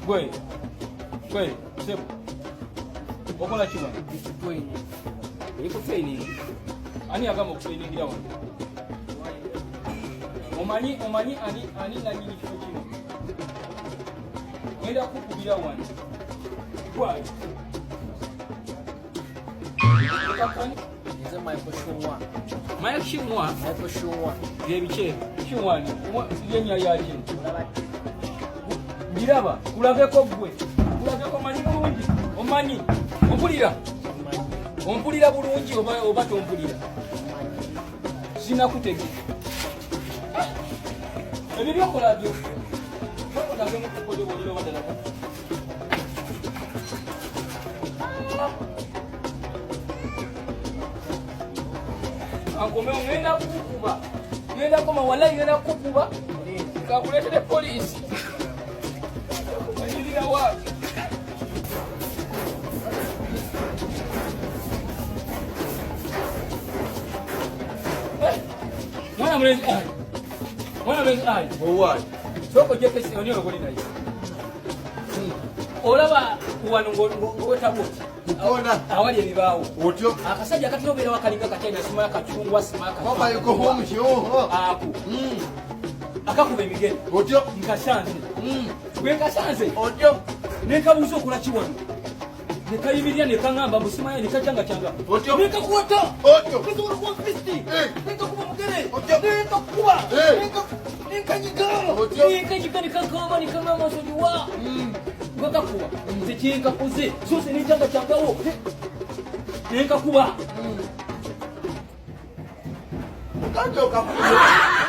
Gwe. Sebo. Okola kiwa? Training. Iko training. Ani agamba okutrainingira wano? Omanyi ani nanyini kifo kino? Ngenda kukubira wano. Gwayo. Is it Michael Shunwa? Michael Shunwa. Yebiche. Shunwa ni. Yenya yaje. Biraba. Kulabeko gwe. Kulabeko manyi bulungi. Omanyi. Ompulira bulungi oba tompulira. Sinakutege. Ebyo byokola byo. Byokola byo mukukola boliro badala. Angome ngenda kukuba. Ngenda koma wallahi ngenda kukuba. Kakuletere police. Ayirira wa. Mwana mwezi ai. Owai. Soko jekesi onyo ngoli nayo. Olaba kuwano ngotaboti. Mukona. Awali ebibaawo. Otyo. Akasajja katobera wakalinga katenda simala kachungwa simaka. Baba yuko home show. Ako. Akakuba emigere. Otyo. Nkasanze. Gwe nkasanze. Otyo. Nekabuuza okola kiwano. Nekayimirira nekangamba busimaye nekachanga changa. Otyo. Nekakuwata. Otyo. Nekakuwa kwa Kristi. Nekakuba mugere. Otyo. Nekakuba. Nekanyiga. Otyo. Nekanyiga nekangamba nekangamba sojiwa. Ngakakuba. Tekikakuze. Sose nechanga changawo. Nekakuba. Kanjo kakuba.